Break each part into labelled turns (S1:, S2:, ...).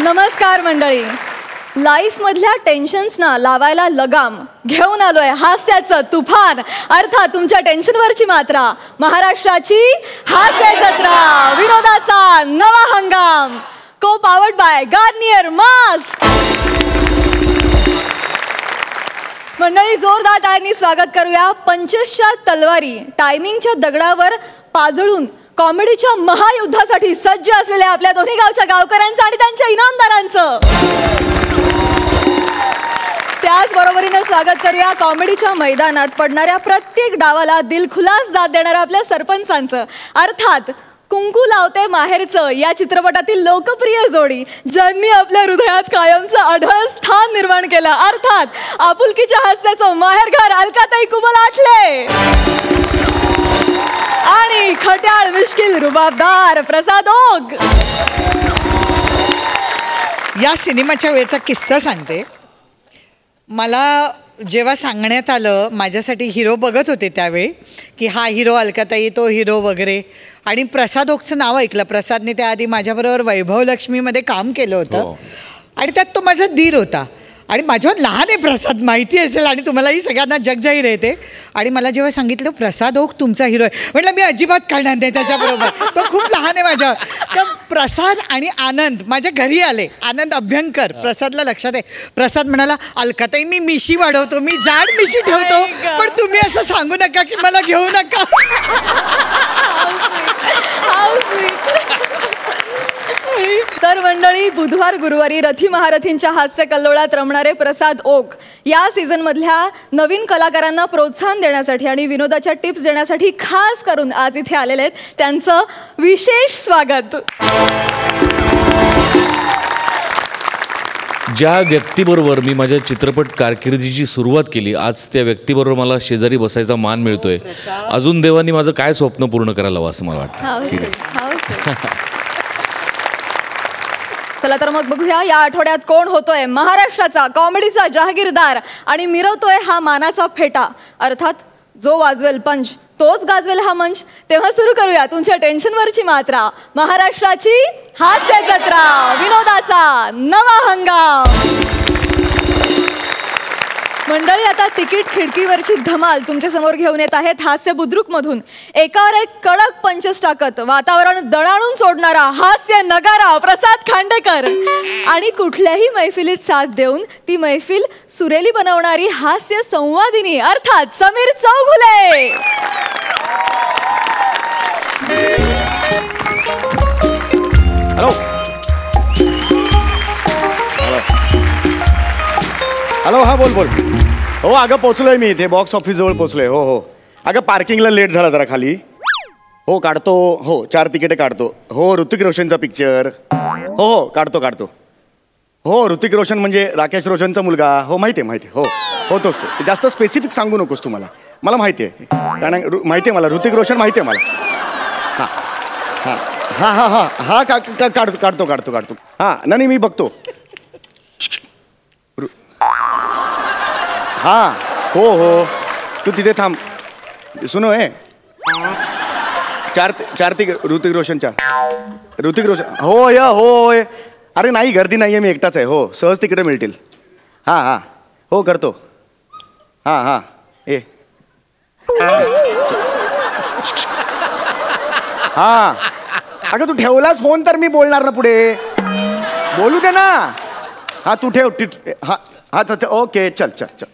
S1: नमस्कार मंडळी. लाईफ मधल्या टेन्शन्सना लावायला लगाम घेऊन आलोय हास्याचं तुफान, अर्थात तुमच्या टेन्शनवरची मात्रा. महाराष्ट्राची हास्य जत्रा, विनोदाचा नवा हंगाम. को पावर्ड बाय गार्नियर मास्क. मंडळी, जोरदार टाळ्यांनी स्वागत करूया 25च्या तलवारी टायमिंगच्या दगडावर पाजळून कॉमेडीच्या महायुद्धासाठी सज्ज असलेल्या आपल्या दोन्ही गावच्या गावकऱ्यांचं आणि त्यांच्या इनामदारांचं. त्याचबरोबरीने स्वागत करूया कॉमेडीच्या मैदानात पडणाऱ्या प्रत्येक डावाला दिलखुलास दाद देणाऱ्या आपल्या सरपंचांचं, अर्थात कुंकू लावते माहेरचं या चित्रपटातील लोकप्रिय जोडी, ज्यांनी आपल्या हृदयात कायमचं अढळ स्थान निर्माण केलं, अर्थात आपुलकीच्या हास्याचं माहेरघर अलकाताई कुबल आठले आणि खट्याळ मिश्किल रुबाबदार प्रसाद ओक.
S2: या सिनेमाच्या वेळचा किस्सा सांगते. मला जेव्हा सांगण्यात आलं, माझ्यासाठी हिरो बघत होते त्यावेळी की हा हिरो अलकाताई, तो हिरो वगैरे, आणि प्रसाद ओकचं नाव ऐकलं. प्रसादने त्याआधी माझ्याबरोबर वैभव लक्ष्मीमध्ये काम केलं होतं आणि त्यात तो माझा दीर होता आणि माझ्यावर लहान आहे प्रसाद, माहिती असेल, आणि तुम्हालाही सगळ्यांना जगजाहीर आहे ते. आणि मला जेव्हा सांगितलं प्रसाद ओक तुमचा हिरो आहे, म्हटलं मी अजिबात करणार नाही त्याच्याबरोबर, तो खूप लहान आहे माझ्यावर. तर प्रसाद आणि आनंद माझ्या घरी आले. आनंद अभ्यंकर, प्रसादला लक्षात आहे. प्रसाद म्हणाला, अलकाताई मी मिशी वाढवतो, मी जाड मिशी ठेवतो, पण तुम्ही असं सांगू नका की मला घेऊ नका.
S1: तर मंडळी, बुधवार गुरुवारी रथी महारथींच्या हास्य कल्लोळात रमणारे प्रसाद ओक या सीझन मधल्या नवीन कलाकारांना प्रोत्साहन देण्यासाठी आणि विनोदाच्या टिप्स देण्यासाठी खास करून आज इथे आलेले आहेत. त्यांचं विशेष स्वागत.
S3: ज्या व्यक्तीबरोबर मी माझ्या चित्रपट कारकिर्दीची सुरुवात केली, आज त्या व्यक्तीबरोबर मला शेजारी बसायचा मान मिळतोय. अजून देवानी माझं काय स्वप्न पूर्ण करायला हवं असं मला वाटतं.
S1: चला तर मग बघूया या आठवड्यात कोण होतोय महाराष्ट्राचा कॉमेडीचा जहागीरदार आणि मिरवतोय हा मानाचा फेटा, अर्थात जो वाजवेल पंच तोच गाजवेल हा मंच. तेव्हा सुरू करूया तुमच्या टेन्शनवरची मात्रा, महाराष्ट्राची हास्य जत्रा, विनोदाचा नवा हंगाम. मंडळी, आता तिकीट खिडकीवरची धमाल तुमच्या समोर घेऊन येत आहेत हास्य बुद्रुक मधून. एकावर एक कडक पंचस टाकत वातावरण दणाणून सोडणारा हास्य नगारा प्रसाद खांडेकर आणि कुठल्याही मैफिलीत साथ देऊन ती मैफिल सुरेली बनवणारी हास्य संवादिनी, अर्थात समीर चौघुले.
S4: हॅलो हॅलो, हा बोल बोल. हो अगं पोचलोय मी इथे, बॉक्स ऑफिस जवळ पोचलोय. हो हो अगं पार्किंगला लेट झाला जरा खाली. हो काढतो, हो 4 तिकीटे काढतो. हो ऋतिक रोशनचा पिक्चर. हो हो काढतो काढतो. हो ऋतिक रोशन म्हणजे राकेश रोशनचा मुलगा. हो माहिती आहे माहिती आहे. हो हो तोच तो. जास्त स्पेसिफिक सांगू नकोस तुम्हाला, मला माहिती आहे. माहिती आहे मला, ऋतिक रोशन माहिती आहे मला. हां हां हां हां हां हां काढतो काढतो काढतो काढतो. हां नाही मी बघतो. हां हो हो तू तिथे थांब. सुनो आहे 4 तिकीट ऋतिक रोशनच्या. ऋतिक रोशन हो या हो. अरे नाही गर्दी नाही आहे, मी एकटाच आहे. हो सहज तिकीटं मिळतील. हां हां हो करतो. हां हां ए हां अगं तू ठेवलास फोन तर मी बोलणार ना पुढे, बोलू दे ना. हां तू ठेव. हां हां अच्छा ओके चल चल चल.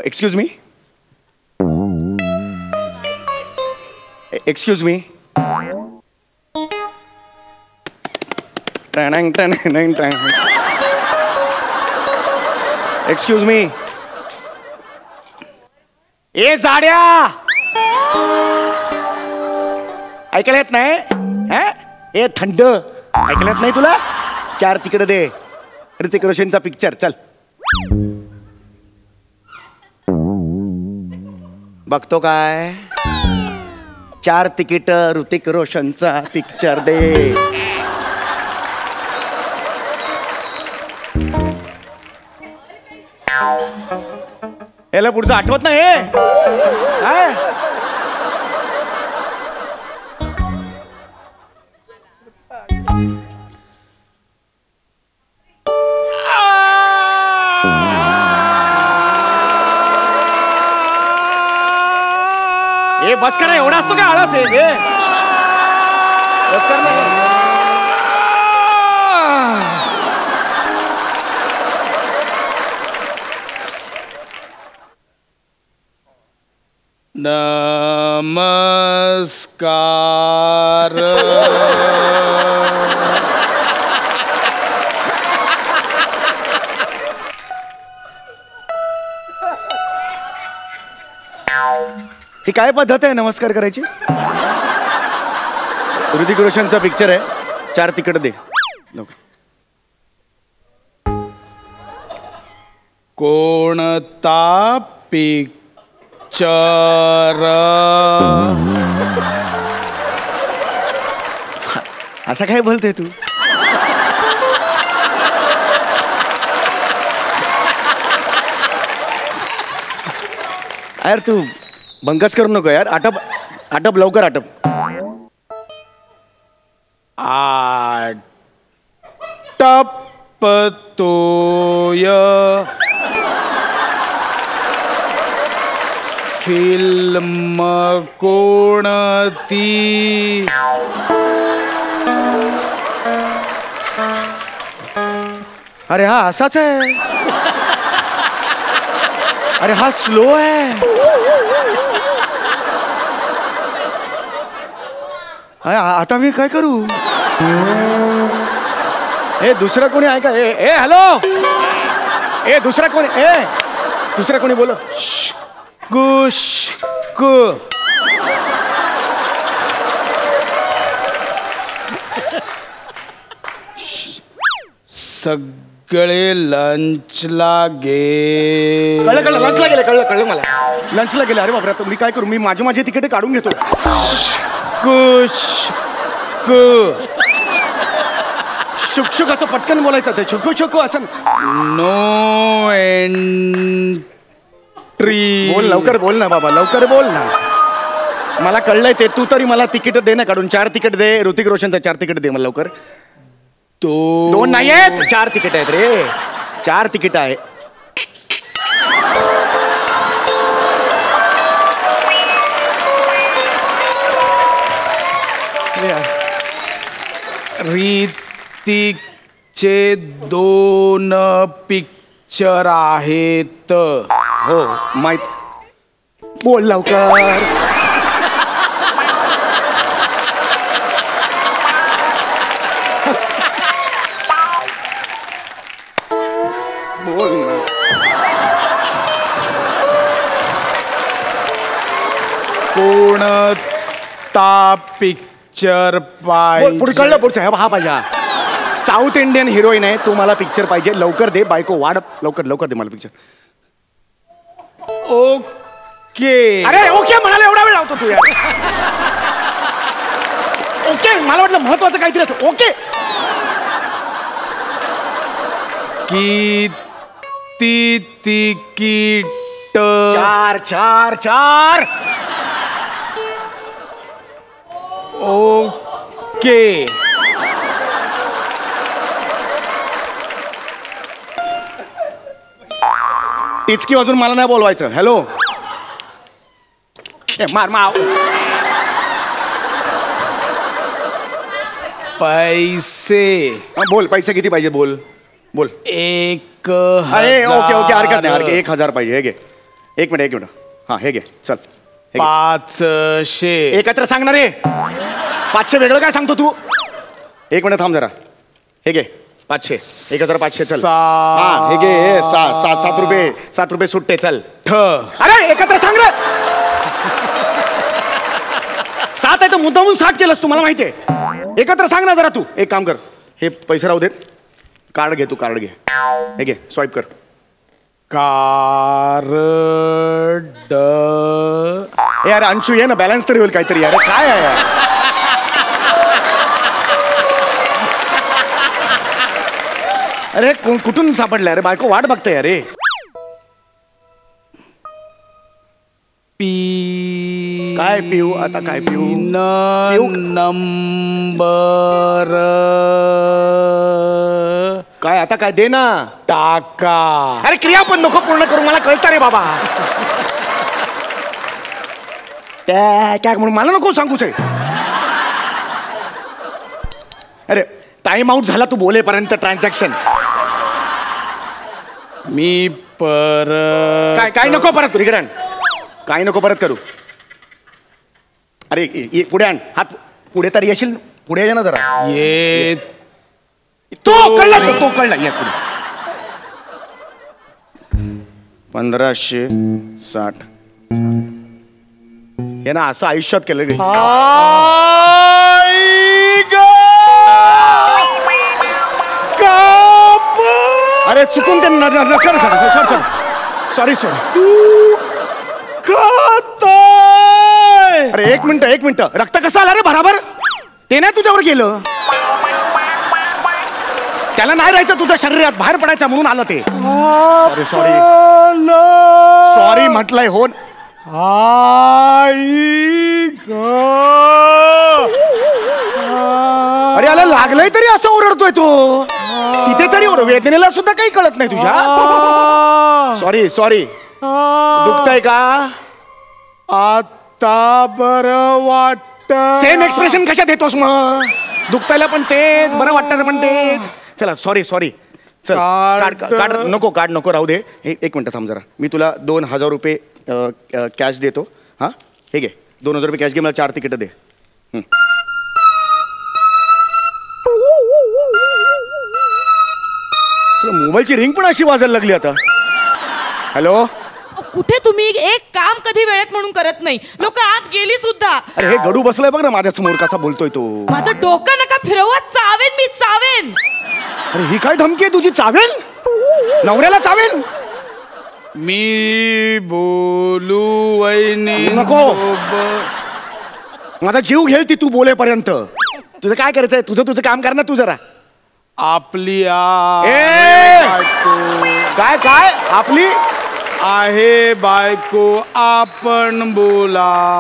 S4: Excuse me, excuse me. Excuse me. ए जाड्या, ऐकायला येत नाही? ए थंड, ऐकायला येत नाही तुला? 4 तिकीट दे, ऋतिक रोशनचा पिक्चर. चल बघतो काय? 4 तिकीट ऋतिक रोशनचा पिक्चर दे. याला पुढचं आठवत नाही. बस करा, एवढा असतो काय आळस आहे ए? बस कर ना. नमस्कार. ही काय पद्धत आहे नमस्कार करायची? ऋतिक रोशनचा पिक्चर आहे, 4 तिकीट दे. कोणता पिक्चर? असं काय बोलते तू? यार तू बंकस करू नको यार. आटप आटप लवकर आटप. आटपतोय फिल्म कोणती? अरे हा असाच आहे. अरे हा स्लो आहे. आता मी काय करू? ए दुसरं कोणी आहे का? ए हॅलो. ए दुसरा कोणी? ए दुसरं कोणी बोल. सगळे लंचला गे. कळलं लंचला गेले. कळलं मला. लंचला गेले. अरे बापरे, मी काय करू? मी माझी तिकीट काढून घेतो. शुक असं पटकन बोलायचं ते. शुक असं. No entry. बोल लवकर बोल ना बाबा, लवकर बोल ना. मला कळलंय ते. तू तरी मला तिकीट दे ना काढून. 4 तिकीट दे. ऋतिक रोशनचा 4 तिकीट दे मला लवकर. 2 नाही आहेत, 4 तिकीट आहेत रे. 4 तिकीट आहे. ऋतिकचे 2 पिक्चर आहेत. हो माहित. बोल लवकर. बोल ना. कोणता पिक्चर पाहिजे? कळलं पुढचं. हा पाहिजे. साऊथ इंडियन हिरोईन आहे. तू मला पिक्चर पाहिजे. लवकर दे बायको. वाढ लवकर दे मला पिक्चर. ओके. अरे ओके म्हणाले एवढा वेळ लावतो तू यार. ओके मला वाटलं महत्वाचं काहीतरी असं. ओके. किती तिकीट? 4. ओके. टिचकी वाजून मला नाही बोलवायचं. हॅलो. मार. पैसे बोल. पैसे किती पाहिजे? बोल. 1. अरे ओके हरकत नाही. 1000 पाहिजे. हे घे. एक मिनिट. हा हे घे. चल. 500. एकत्र सांगणार रे. 500 वेगळं काय सांगतो तू? 1 मिनिट थांब जरा. हे घे 500. 1500. चल. हा हे घे. 7 रुपये. 7 रुपये सुट्टे. चल. अरे एकत्र सांग रे. 7 आहे तर मुद्दामून 60 केलंस तू. मला माहिती आहे. एकत्र सांग ना जरा तू. एक काम कर. हे पैसे राहू देत. कार्ड घे. तू कार्ड घे. हे घे. स्वाईप कर. कार्ड. यार अंशू ये ना. बॅलन्स तरी होईल काहीतरी. यार काय आहे यार? अरे कुठून सापडलाय रे? बायको वाट बघते अरे. काय पिऊ आता? काय पिऊ? नंबर. काय आता? काय दे ना. टाका. अरे क्रिया पण नको पूर्ण करू. मला कळतं रे बाबा. काय म्हणून मला नको सांगूच आहे. अरे टाइम आउट झाला तू बोलेपर्यंत ट्रान्झॅक्शन.
S5: मी परत
S4: काय नको परत करू इकडे. काय नको परत करू. अरे पुढे आण हात. पुढे तर येशील. पुढे ये ना जरा.
S5: ये
S4: तो कळला. तो कळला. ये पुढे. 1560. हे ना असं आयुष्यात केलं गे. अरे चुकून ते सॉरी. अरे एक मिनिट. रक्त कसं आलं रे बराबर. ते नाही तुझ्यावर गेलं. त्याला नाही राहायचं तुझ्या शरीरात. बाहेर पडायचं म्हणून आलं ते. सॉरी म्हटलंय. हो अरे याला लागलंय तरी असं ओरडतोय तो. तिथे तरी वेदनेला सुद्धा काही कळत नाही तुझ्या. सॉरी. दुखतंय का
S5: आता बरं वाटत.
S4: सेम एक्सप्रेशन कशा देतोस मग. दुखतायला पण तेच. बरं वाटतं पण तेच. चला सॉरी. चल कार्ड नको राहू दे. एक मिनिट थांब जरा. मी तुला 2000 रुपये कॅश देतो. हा हे घे. 2000 रुपये कॅश घे. मला 4 तिकीट दे. मोबाईलची रिंग पण अशी वाजायला लागली आता. हॅलो.
S6: कुठे तुम्ही एक काम कधी वेळेत म्हणून करत नाही. लोक आत गेली सुद्धा.
S4: अरे हे गडू बसलाय बघ ना माझ्या समोर. कसा बोलतोय तो.
S6: माझं डोकं नका फिरवत. चावेन मी चावेन.
S4: अरे ही काय धमकी आहे तुझी. चावेल. नवऱ्याला चावेल.
S5: मी बोलू वहिनी
S4: नको. माझा जीव घेईल ती तू बोलेपर्यंत. तुझं काय करायचंय. तुझं काम कर ना तू जरा.
S5: आपली
S4: काय आपली
S5: आहे बायको. आपण बोला.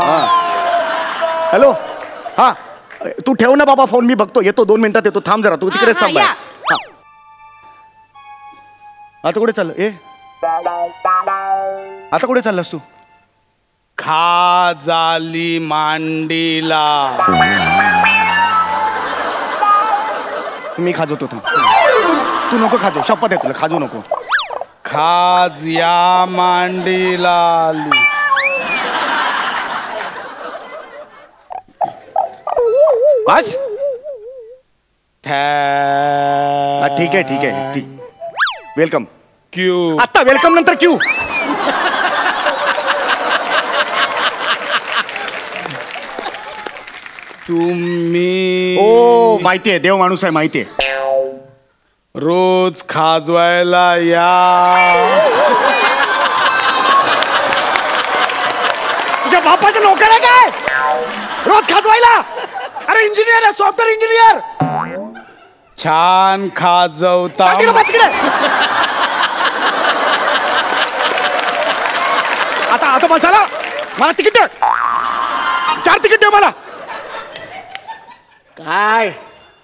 S4: हॅलो. हा तू ठेव ना बाबा फोन. मी बघतो. येतो 2 मिनिटात येतो. थांब जरा. तू तिकडेच थांब. आता कुठे चाललं. आता कुठे चाललास तू.
S5: खा झाली मांडीला.
S4: मी खाजवतो. तू नको खाजो. शपथ आहे तुला. खाजू नको.
S5: खाज या मांडीला आली.
S4: बस.
S5: ठीक
S4: आहे. वेलकम.
S5: क्यू.
S4: आता वेलकम नंतर क्यू.
S5: तुम्ही
S4: ओ माहितीये. देव माणूस आहे माहितीये.
S5: रोज खाजवायला या.
S4: तुझ्या बापाचा नोकर आहे काय. रोज खाजवायला. अरे इंजिनियर आहे. Software engineer.
S5: छान खाजवता.
S4: आता बसायला. मला तिकीट दे. 4 तिकीट दे मला. काय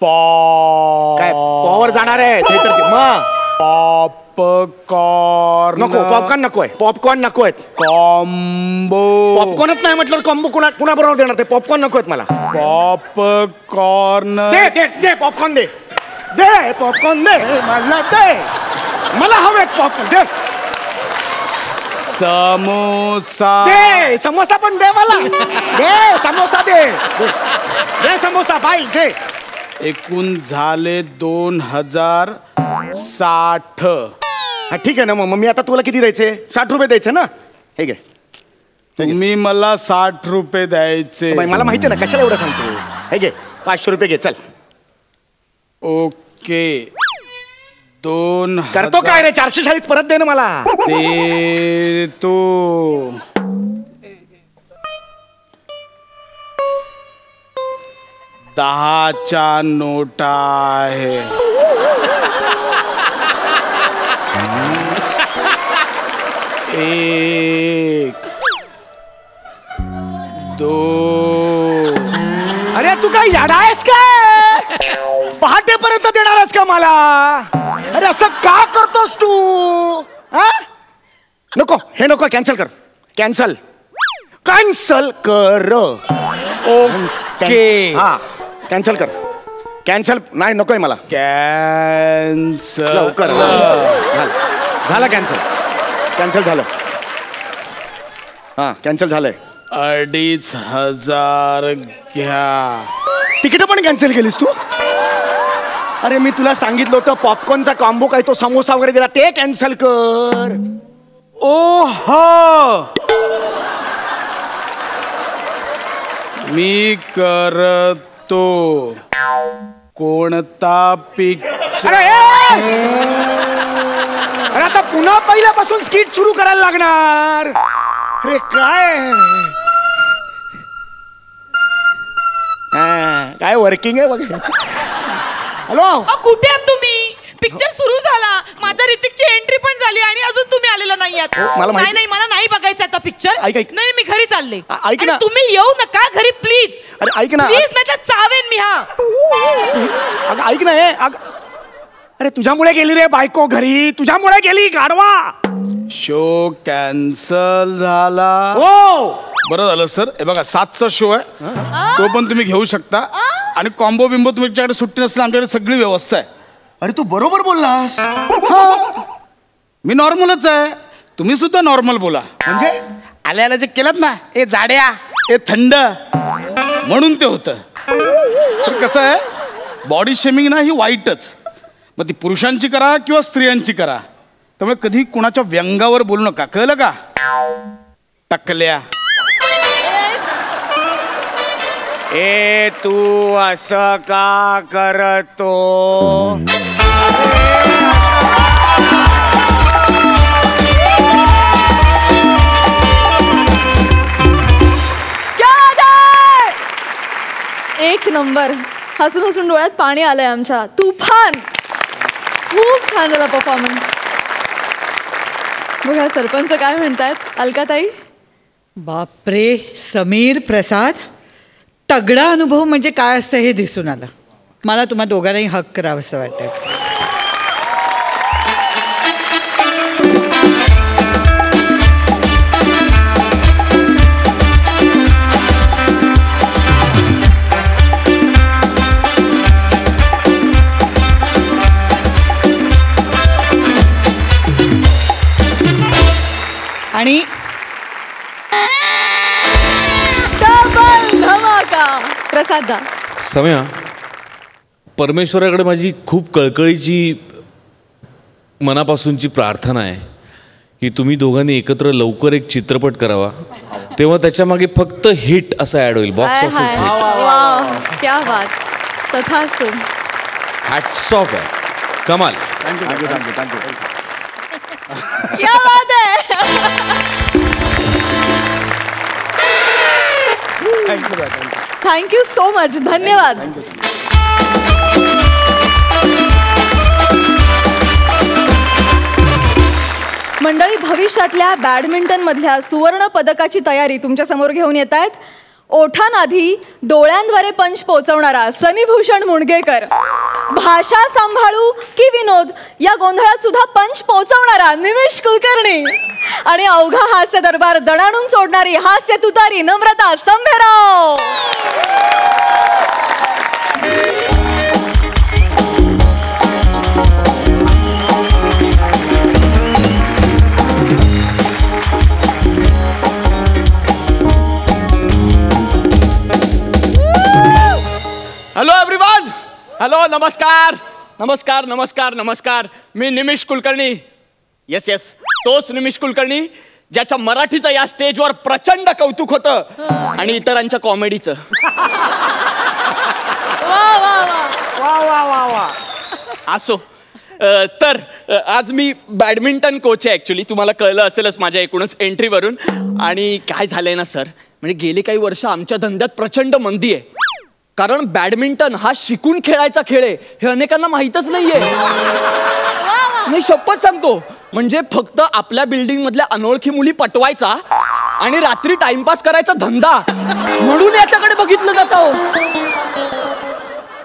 S4: पॉवर जाणार आहे थिएटरची. मग
S5: पॉपकॉर्न
S4: नकोय. पॉपकॉर्न नकोय.
S5: कॉम्बो.
S4: पॉपकॉर्नच नाही म्हटलं. कॉम्बो कुणाबरोबर देणार ते. पॉपकॉर्न नकोय मला.
S5: पॉपकॉर्न
S4: दे पॉपकॉर्न दे. पॉपकॉर्न दे. मला हवे पॉपकॉर्न. दे.
S5: समोसा
S4: समोसा पण दे मला. समोसा दे. समोसा बाई दे.
S5: एकूण झाले 2060.
S4: ठीक आहे ना. मग मी आता तुला किती द्यायचे. 60 रुपये द्यायचे ना. हे घे.
S5: तुम्ही मला 60 रुपये द्यायचे.
S4: मला माहिती आहे ना. कशाला एवढं सांगतो. हे घे 500 रुपये घे. चल.
S5: ओके. 2
S4: करतो काय रे. 440 परत दे ना मला.
S5: देतो. 10च्या नोटा आहे. 1 2.
S4: अरे तू काय याडा आहेस काय. पहाटेपर्यंत देणार आहेस का मला. अरे असं का करतोस तू. नको. हे नको. कॅन्सल कर. कॅन्सल. कॅन्सल कर.
S5: ओके.
S4: हा कॅन्सल कर. कॅन्सल नाही नकोय मला.
S5: कॅन्सल.
S4: लवकर झालं कॅन्सल. कॅन्सल झालं. हा कॅन्सल झालंय.
S5: 2500 घ्या.
S4: तिकीट पण कॅन्सल केलीस तू. अरे मी तुला सांगितलं होतं पॉपकॉर्नचा कॉम्बो काय तो समोसा वगैरे दिला ते कॅन्सल कर.
S5: ओहो मी करतो. कोणता पिक्चर?
S4: अरे आता पुन्हा पहिल्यापासून स्किट सुरू करायला लागणार. अरे काय वर्किंग आहे वगैरे. हॅलो
S6: कुठे आहात तुम्ही? पिक्चर सुरू झाला, माझा ऋतिकची एंट्री पण झाली आणि अजून तुम्ही आलेला नाही आहात. नाही मला नाही बघायचा आता पिक्चर. नाही मी घरी चालले.
S4: ऐक ना.
S6: तुम्ही येऊ नका घरी प्लीज.
S4: अरे ऐक ना
S6: प्लीज, नाही तर चावेन मी. हा
S4: अगं ऐक ना. अरे तुझ्यामुळे गेली रे बायको घरी. तुझ्यामुळे गेली गाढवा.
S5: शो कॅन्सल झाला.
S4: हो
S5: बरं झालं सर. हे बघा 7चा शो आहे, तो पण तुम्ही घेऊ शकता. आणि कॉम्बो बिंबो तुमच्याकडे सुट्टी नसली आमच्याकडे सगळी व्यवस्था आहे.
S4: अरे तू बरोबर बोललास.
S5: हा मी नॉर्मलच आहे, तुम्ही सुद्धा नॉर्मल बोला.
S4: म्हणजे
S5: आल्याला जे केलं ना हे जाड्या हे थंड म्हणून ते होतं. कसं आहे बॉडी शेमिंग ना ही वाईटच. मग ती पुरुषांची करा किंवा स्त्रियांची करा. त्यामुळे कधी कुणाच्या व्यंगावर बोलू नका, कळलं का? टकल्या.
S4: ए तू असं का करतो?
S1: एक नंबर. हसून हसून डोळ्यात पाणी आलंय आमच्या. तुफान. खूप छान झाला परफॉर्मन्स. बघा सरपंच काय म्हणतात. अलकाताई.
S2: बापरे समीर प्रसाद, तगडा अनुभव म्हणजे काय असतं हे दिसून आलं. मला तुम्हा दोघांनाही हक करावं असं वाटतं. आणि
S1: डबल धमाका. प्रसाद.
S3: सम्या, परमेश्वराकडे माझी खूप कळकळीची मनापासूनची प्रार्थना आहे की तुम्ही दोघांनी एकत्र लवकर एक चित्रपट करावा, तेव्हा त्याच्या मागे फक्त हिट असं ऍड होईल. Box office hit.
S1: वाव क्या बात. तथास्तु.
S3: हॅट्स ऑफ आहे. कमाल.
S1: क्या बात है. Thank you so much. धन्यवाद. मंडळी, भविष्यातल्या बॅडमिंटन मधल्या सुवर्ण पदकाची तयारी तुमच्या समोर घेऊन येत आहेत ओठांआधी डोळ्यांद्वारे पंच पोहोचवणारा सनीभूषण मुणगेकर. भाषा सांभाळू की विनोद या गोंधळात सुद्धा पंच पोहोचवणारा निमिष कुलकर्णी. आणि अवघा हास्य दरबार दणाणून सोडणारी हास्य तुतारी Namrata Sambherao.
S7: Hello everyone. Hello, नमस्कार नमस्कार नमस्कार नमस्कार. मी निमिष कुलकर्णी. येस येस, तोच निमिष कुलकर्णी ज्याच्या मराठीचं या स्टेजवर प्रचंड कौतुक होतं आणि इतरांच्या कॉमेडीचं. असो. तर आज मी बॅडमिंटन कोच आहे ॲक्च्युली. तुम्हाला कळलं असेलच माझ्या एकूणच एंट्रीवरून. आणि काय झालंय ना सर, म्हणजे गेली काही वर्ष आमच्या धंद्यात प्रचंड मंदी आहे. कारण बॅडमिंटन हा शिकून खेळायचा खेळ आहे हे अनेकांना माहीतच नाहीये. नाही, शपथ सांगतो. म्हणजे फक्त आपल्या बिल्डिंग मधल्या अनोळखी मुली पटवायचा आणि रात्री टाइमपास करायचा धंदा म्हणून याच्याकडे बघितलं जातं.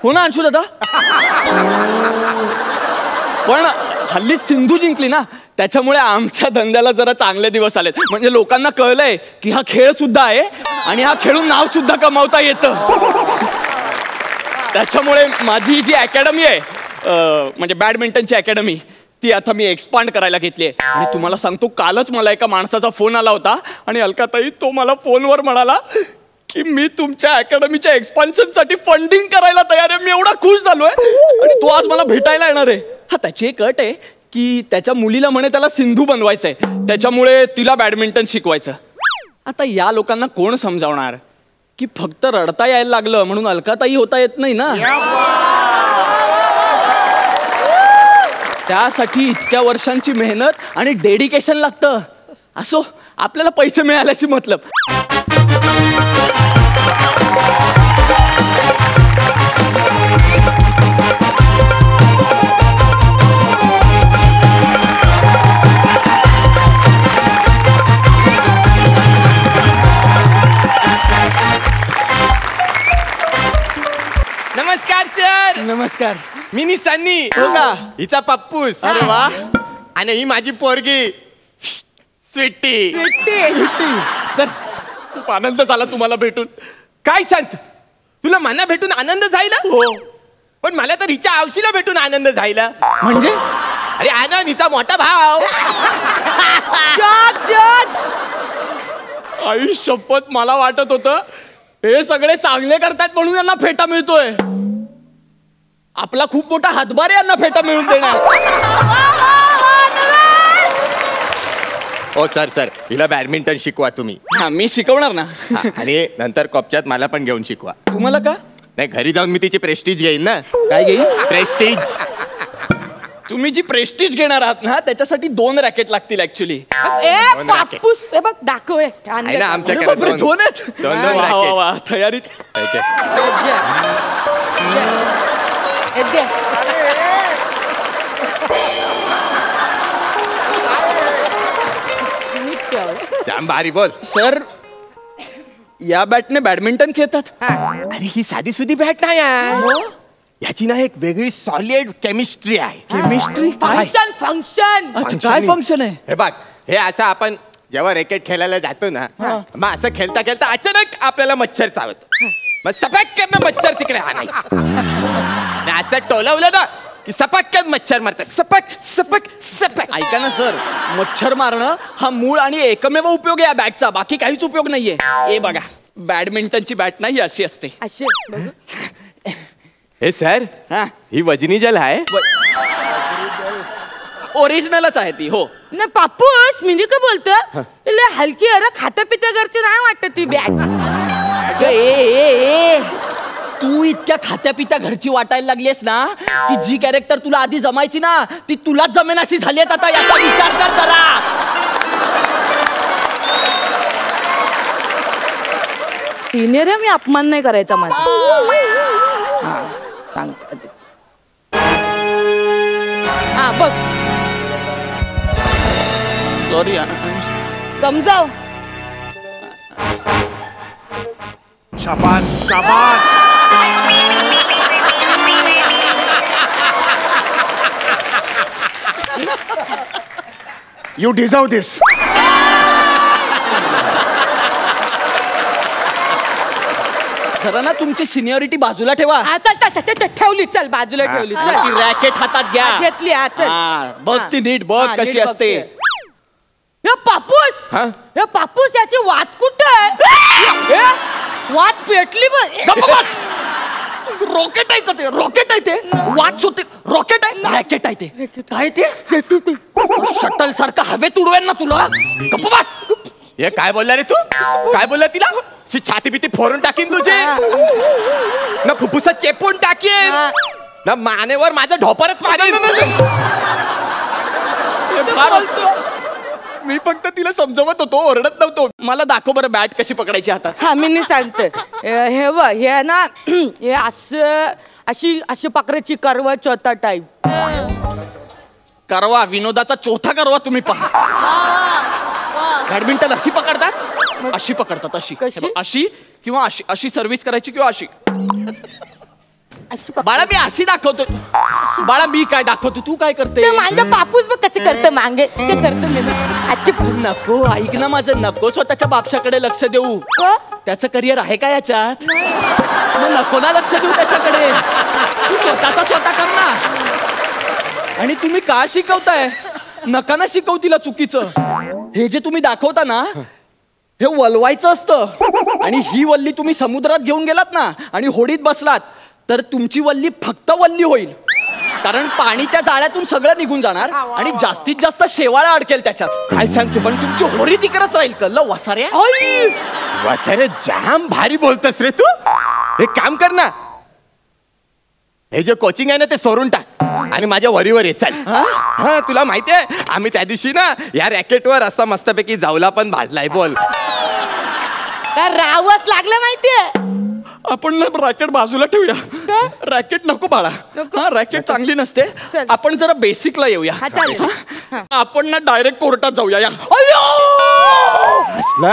S7: हो ना अंशू दादा? पण हल्ली सिंधू जिंकली ना, त्याच्यामुळे आमच्या धंद्याला जरा चांगले दिवस आलेत. म्हणजे लोकांना कळलंय की हा खेळ सुद्धा आहे आणि हा खेळून नाव सुद्धा कमावता येतं. त्याच्यामुळे माझी जी अकॅडमी आहे म्हणजे बॅडमिंटनची अकॅडमी ती आता मी एक्सपांड करायला घेतली आहे. आणि तुम्हाला सांगतो कालच मला एका माणसाचा फोन आला होता आणि अलकाताई तो मला फोनवर म्हणाला की मी तुमच्या अकॅडमीच्या एक्सपान्शनसाठी फंडिंग करायला तयार आहे. मी एवढा खुश झालोय आणि तो आज मला भेटायला येणार आहे. हा त्याची एक अट आहे की त्याच्या मुलीला म्हणे त्याला सिंधू बनवायचंय, त्याच्यामुळे तिला बॅडमिंटन शिकवायचं. आता या लोकांना कोण समजावणार की फक्त रडता यायला लागलं म्हणून अलकाताई होता येत नाही ना. त्यासाठी इतक्या वर्षांची मेहनत आणि डेडिकेशन लागतं. असो, आपल्याला पैसे मिळाल्याशी मतलब.
S8: नमस्कार सर.
S7: नमस्कार.
S8: मी निसानी.
S7: हो का?
S8: हिचा पप्पूस.
S7: अरे वा.
S8: आणि ही माझी पोरगी स्वीटी.
S7: सर खूप आनंद झाला तुम्हाला भेटून.
S8: काय सांगत तुला मना भेटून आनंद झाला?
S7: हो.
S8: पण मला तर हिच्या आवशीला भेटून आनंद झाला.
S7: म्हणजे
S8: अरे आनंद हिचा मोठा भाव.
S7: आई शपथ, मला वाटत होतं हे सगळे चांगले करतात म्हणून यांना फेटा मिळतोय. आपला खूप मोठा हातभार आहे यांना फेटा मिळून देणार.
S8: हो सर सर हिला बॅडमिंटन शिकवा तुम्ही.
S7: हा मी शिकवणार ना.
S8: आणि नंतर कॉपच्यात मला पण घेऊन शिकवा.
S7: तुम्हाला का?
S8: नाही घरी जाऊन मी तिची प्रेस्टीज घेईन ना.
S7: काय घेईन?
S8: प्रेस्टीज.
S7: तुम्ही जी प्रेस्टीज घेणार आहात ना त्याच्यासाठी 2 रॅकेट लागतील ऍक्च्युली.
S6: पापूस हे बघ दाखव
S8: आहे ना आमच्याकडे
S7: 2 आहेत.
S8: दोन
S7: वा, वा,
S8: racket.
S7: वा, तयारीत.
S8: जाम भारी बोल.
S7: सर या बॅटने बॅडमिंटन खेळतात?
S8: अरे ही साधी सुधी बॅट नाही आहे. याची ना एक वेगळी सॉलिड केमिस्ट्री आहे.
S7: केमिस्ट्री?
S6: फंक्शन फंक्शन
S7: काय फंक्शन आहे?
S8: हे बघ हे असं आपण जेव्हा रॅकेट खेळायला जातो ना मग असं खेळता खेळता अचानक आपल्याला मच्छर चावतो. मग सपाक्यात मच्छर तिकडे आणायचं. आणि असं टोलवलं ना की सपाक्यात मच्छर मारतात. सपक सपक सपक.
S7: ऐका ना सर, मच्छर मारणं हा मूळ आणि एकमेव उपयोग आहे या बॅटचा. बाकी काहीच उपयोग नाहीये. हे बघा बॅडमिंटनची बॅट नाही अशी असते.
S6: असे
S8: हे सर
S7: हा
S8: ही वजनी जल आहे.
S7: ओरिजिनलच आहे ती. हो.
S6: नाही पापूस मी का बोलतो हलकी अरे खाता पिता घरचे नाही वाटत ती बॅग.
S7: तू इतक्या खात्या पित्या घरची वाटायला लागलीस ना की जी कॅरेक्टर तुला आधी जमायची ना ती तुलाच जमेनाशी झाली आहेत आता. याचा विचार कर जरा.
S6: तिने रे मी अपमान नाही करायचा माझा. सांग आधीच. हा बघ
S7: सॉरी.
S6: समजाव.
S5: शाबास शाबास. You deserve this.
S7: जरा ना तुमची सिनियरिटी बाजूला ठेवा.
S6: ठेवली चल बाजूला ठेवली.
S7: ती रॅकेट हातात घ्या.
S6: घेतली हा, चल.
S7: बघ ती नीट बघ
S6: हा,
S7: कशी
S6: नीट
S7: असते.
S6: बघते. हे पापूस
S8: हा?
S6: हे पापूस याची वाट कुठं आहे? वाट पेटली
S7: रॉकेट आहे का ते? रॉकेट आहे ते? वाच होते. रॉकेट आहे? रॅकेट आहे ते. काय ते? शटल सारखं हवेत उडवेल ना तुला. गप्प बस.
S8: हे काय बोलला रे तू? काय बोलला तिला? छाती बिती फोडून टाकीन तुझे ना फुफ्फुसात चेपून टाकीन ना मानेवर माझं ढोपरच मारेन.
S7: मी फक्त तिला समजवत होतो, ओरडत नव्हतो. मला दाखव बरं बॅट कशी पकडायची हातात.
S6: हा मी नाही सांगते. हे बघ हे ना हे असं अशी अशी पकडायची करवा चौथा टाईप.
S7: करवा विनोदाचा चौथा करवा तुम्ही पहा. बॅडमिंटन अशी पकडतात? अशी पकडतात. अशी
S6: कशी?
S7: अशी किंवा अशी. अशी सर्व्हिस करायची किंवा अशी. बाळा मी अशी दाखवतो. बाळा मी काय दाखवतो तू काय करते.
S6: माझ्या बापूस बघ कसे करतं मागे ते करतं मी आजची
S7: नको ऐक ना माझं. नको स्वतःच्या बापशाकडे लक्ष देऊ. त्याचं करिअर आहे का याच्यात. नको ना लक्ष देऊ त्याच्याकडे. तू स्वतःचा स्वतः कर ना. आणि तुम्ही का शिकवताय. नका ना शिकवू तिला चुकीचं. हे जे तुम्ही दाखवता ना हे वलवायचं असतं. आणि ही वल्ली तुम्ही समुद्रात घेऊन गेलात ना आणि होडीत बसलात तर तुमची वल्ली फक्त वल्ली होईल. कारण पाणी त्या जाळ्यातून सगळं निघून जाणार आणि जास्तीत जास्त शेवाळा अडकेल त्याच्यात. काय सांगतो पण तुमची होडी तिकडच राहील. कळलं वसारे.
S8: वसारे जाम भारी बोलतस रे तू. एक काम कर ना हे जे कोचिंग आहे ना ते सोडून टाक आणि माझ्या वरीवर ये चल. हा तुला माहितीये आम्ही त्या दिवशी ना या रॅकेटवर असा मस्तपैकी जावला पण भाजलाय. बोल
S6: रावच लागलं माहितीये.
S7: आपण ना रॅकेट बाजूला ठेवूया. रॅकेट नको बाळा. हा रॅकेट चांगली नसते. आपण जरा बेसिकला येऊया. आपण ना डायरेक्ट कोर्टात जाऊया.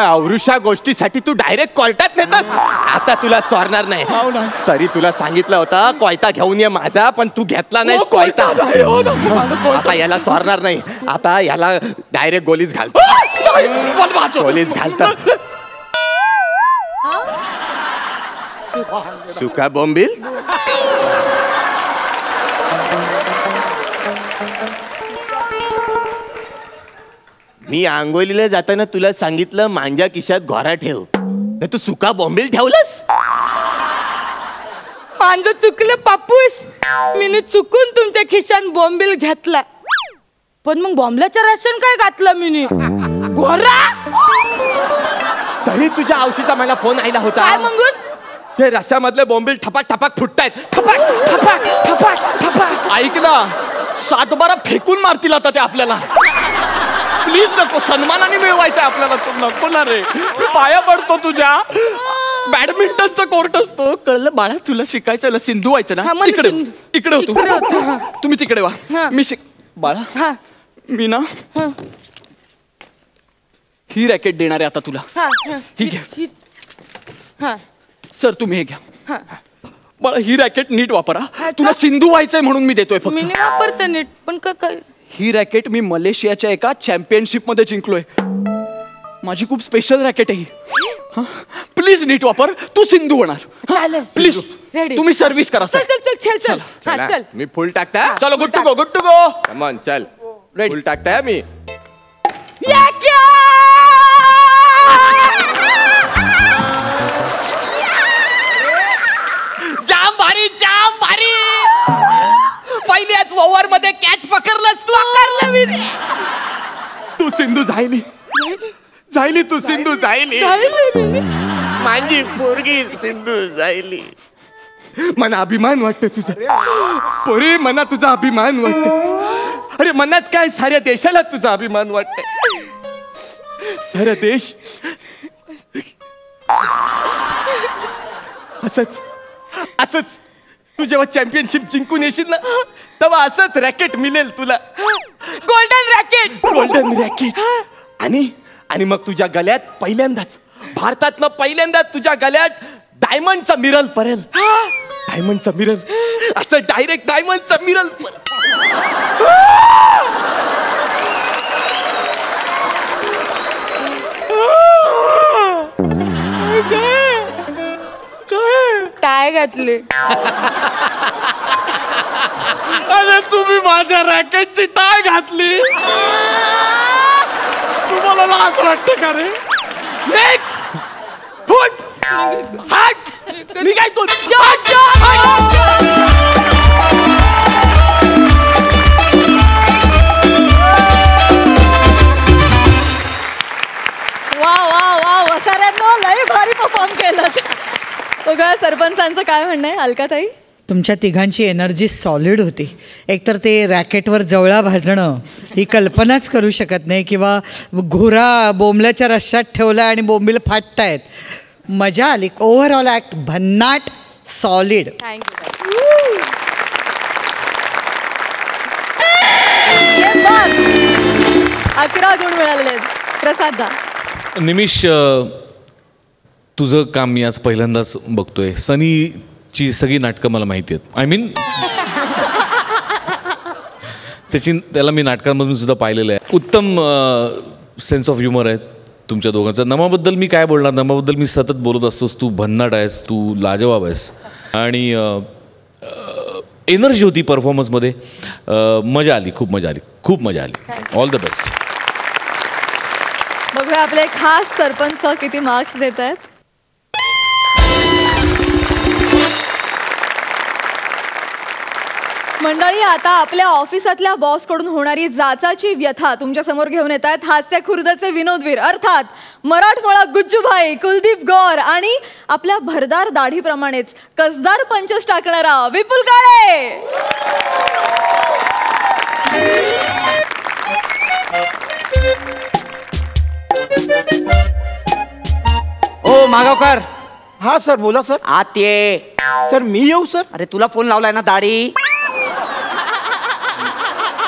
S8: अवृषा गोष्टीसाठी तू डायरेक्ट कोर्टात नेतस. आता तुला चोरणार नाही. तरी तुला सांगितलं होतं कोयता घेऊन ये माझा पण तू घेतला नाही कोयता. आता याला चोरणार नाही. आता याला डायरेक्ट गोलीच घालतो. गोलीच घालत. सुका बोंबील. मी आंघोलीला जाताना तुला सांगितलं मांजा खिशात घोरा ठेव. तू सुका बोंबील ठेवलंस.
S6: माझं चुकलं पापूस. मी चुकून तुमच्या खिशात बोंबील घेतला. पण मग बॉम्बलाचं राशन काय घातलं मी. घोरा.
S8: तरी तुझ्या औषधीचा मला फोन आला होता.
S6: काय मंगून
S8: ते रस्त्यामधले बोंबील ठपाक ठपाक फुटतायत. ठपाक ठपाक ठपाक ठपाक.
S7: ऐक ना 7-12 फेकून मारतील आता ते आपल्याला. प्लीज नको. सन्मानाने मिळवायचं आपल्याला. तू नको ना रे. पाया पडतो तुझ्या. बॅडमिंटनचा कोर्ट असतो. कळलं बाळा तुला शिकायचं सिंधू व्हायचं ना. इकडे इकडे होतो. तुम्ही तिकडे वा. मी शिक बाळा. मी ना ही रॅकेट देणार आहे आता तुला. ही घ्या. सर तुम्ही हे घ्या. बाळा ही रॅकेट नीट वापरा. तुला सिंधू व्हायचंय म्हणून मी देतोय फक्त.
S6: मी वापरते नीट पण काय.
S7: ही रॅकेट मी मलेशियाच्या एका चॅम्पियनशिप मध्ये जिंकलोय. माझी खूप स्पेशल रॅकेट आहे. प्लीज नीट वापर. तू सिंधू होणार. प्लीज तुम्ही सर्व्हिस करा.
S6: चल चल चल चल चल चल.
S8: मी फुल टाकता.
S7: चलो good to go. Good to go.
S8: Come on चल. फुल टाकताय मी.
S7: जाम भारी जाम भारी. पहिल्याच ओव्हर मध्ये कॅच पकडलंस तू.
S8: तू सिंधू जायली. जायली तू सिंधू जायली. माझी पोरगी सिंधू जायली. मना अभिमान वाटतं तुझा. पोरी मना तुझा अभिमान वाटतं. अरे मनात काय साऱ्या देशाला तुझा अभिमान वाटतं. सारा देश असंच असंच तू जेव्हा चॅम्पियनशिप जिंकून येशील ना तेव्हा असंच रॅकेट मिळेल तुला.
S6: Golden racket.
S8: Golden racket. आणि मग तुझ्या गळ्यात पहिल्यांदाच भारतातनं पहिल्यांदाच तुझ्या गळ्यात डायमंडचा मिरल पडेल. डायमंडचा मिरल. असं डायरेक्ट डायमंडचा मिरल.
S6: टाय घातले.
S7: अरे तुम्ही माझ्या रॅकेटची टाय घातली. तुम्हाला लाज वाटते का रे.
S8: फुट. मी काय तू.
S1: वा वा वा. वसाऱ्यांनो लय भारी परफॉर्म केलं. बघा सरपंचांचं काय म्हणणं आहे. अलकाताई
S2: तुमच्या तिघांची एनर्जी सॉलिड होती. एकतर ते रॅकेटवर जवळा भाजणं ही कल्पनाच करू शकत नाही. किंवा घोरा बोंबल्याच्या रश्श्यात ठेवला आणि बोंबील फाटतायत. मजा आली. ओव्हरऑल ॲक्ट भन्नाट सॉलिड.
S6: थँक्यू.
S1: 11 गुण मिळालेले. प्रसाद
S3: निमिष तुझं काम मी आज पहिल्यांदाच बघतोय. सनी ची सगळी नाटकं मला माहिती आहेत. आय मीन त्याला मी नाटकांमधून सुद्धा पाहिलेलं आहे. उत्तम सेन्स ऑफ ह्युमर आहे तुमच्या दोघांचा. नमाबद्दल मी काय बोलणार, नमाबद्दल मी सतत बोलत असतोस. तू भन्नाट आहेस, तू लाजवाब आहेस आणि एनर्जी होती परफॉर्मन्समध्ये. मजा आली, खूप मजा आली, खूप मजा आली. All the best.
S1: बघूया आपले खास सरपंच किती मार्क्स देत आहेत. मंडळी, आता आपल्या ऑफिसातल्या बॉसकडून होणारी जाचाची व्यथा तुमच्या समोर घेऊन येत आहेत हास्य खुर्दचे विनोदवीर अर्थात मराठमोळा गुज्जूभाई, कुलदीप गौर आणि आपल्या भरदार दाढीप्रमाणेच कसदार पंचस टाकणारा विपुल काळे.
S9: ओ मागावकर.
S10: हा सर, बोला सर.
S9: आत ये.
S10: सर मी येऊ सर?
S9: अरे तुला फोन लावलाय ना, दाढी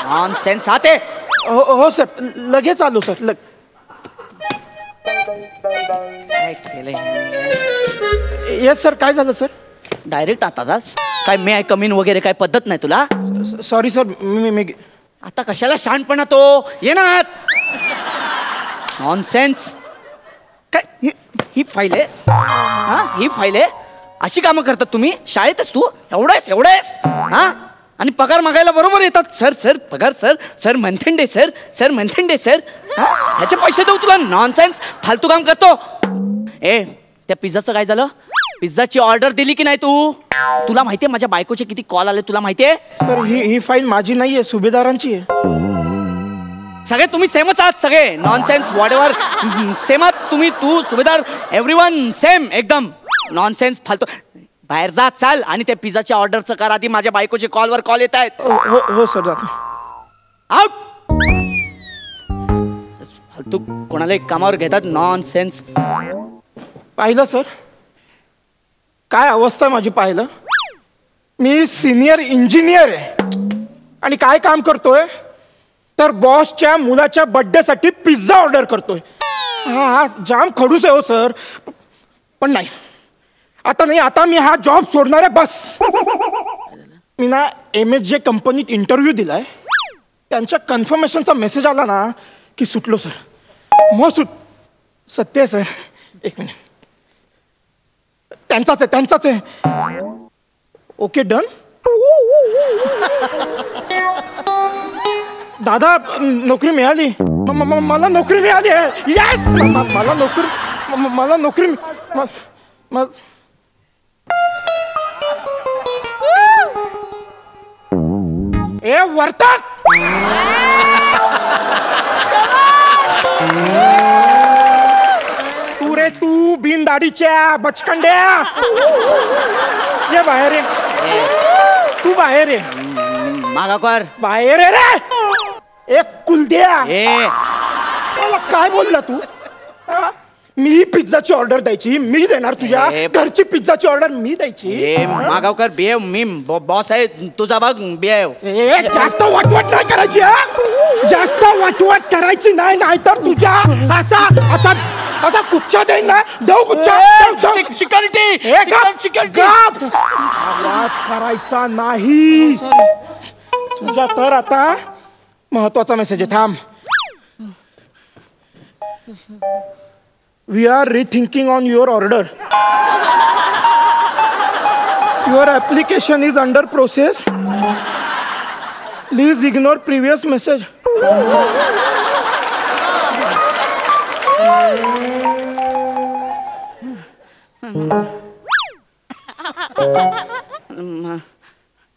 S9: नॉनसेन्स. आते.
S10: हो सर, लगेच आलो सर.
S9: काय केलंय?
S10: Yes sir. काय झालं सर?
S9: डायरेक्ट आता जास काय मे आय कमीन वगैरे काय पद्धत नाही तुला?
S10: Sorry sir. मी
S9: आता कशाला शाणपणा तो, ये ना आत. नॉनसेन्स. काय ही फाईल आहे? हा, ही फाईल आहे. अशी कामं करतात तुम्ही शाळेतच? तू एवढेस हा? आणि पगार मागायला बरोबर येतात. सर सर पगार sir. Sir month end sir. Sir month end sir. ह्याचे पैसे देऊ तुला? नॉनसेन्स. फालतू काम करतो. ए, त्या पिझ्झाचं काय झालं? पिझ्झाची ऑर्डर दिली की नाही तू? तुला माहितीये माझ्या बायकोचे किती कॉल आले? तुला माहितीये?
S10: सर ही फाईल माझी नाहीये, सुभेदारांची आहे.
S9: सगळे तुम्ही सेमच आहात सगळे. नॉनसेन्स. What ever. सेम आहात तुम्ही. तू सुभेदार, एव्हरीवन सेम एकदम. नॉनसेन्स. फालतू. बाहेर जा, चाल आणि त्या पिझ्झाच्या ऑर्डरचं कर आधी. माझ्या बायकोचे कॉलवर कॉल येत आहेत.
S10: हो सर, जातो.
S9: आउट. फालतू कोणाला एक कामावर घेतात. नॉनसेन्स.
S10: पाहिलं सर, काय अवस्था माझी? पाहिलं, मी सिनियर इंजिनियर आहे आणि काय काम करतोय तर बॉसच्या मुलाच्या बर्थडेसाठी पिझ्झा ऑर्डर करतोय. हा जाम खडूस आहे हो सर. पण नाही, आता मी हा जॉब सोडणार आहे. बस. मी ना MSJ कंपनीत इंटरव्ह्यू दिलाय. त्यांच्या कन्फर्मेशनचा मेसेज आला ना की सुटलो सर. मग सत्य सर. एक मिनिट. त्यांचाच आहे. Okay, done. दादा, नोकरी मिळाली. मला नोकरी मिळाली आहे. यस, मला नोकरी. ए वर्तक, तू बिन दाढीच्या बचकंड्या, ये बाहेर ये. तू बाहेर ये.
S9: मागावकर
S10: बाहेर ये रे. एक कुलद्या. मला काय बोलला तू? मी पिझ्झाची ऑर्डर द्यायची, मी देणार. तुझ्या घरची पिझ्झाची ऑर्डर मी द्यायची.
S9: मागावकर बेव, मी बॉस आहे तुझा. बघ बेव.
S10: जास्त वाटवाट नाही करायची. जास्त वाटवाट करायची नाही, नाहीतर तुझ्या असा गुच्छा देईन ना. देऊ गुच्छा.
S9: सिक्युरिटी.
S10: आवाज करायचा नाही तुझ्या. तर आता महत्वाचा मेसेज आहे. थांब. We are rethinking on your order. Your application is under process. Please ignore previous message.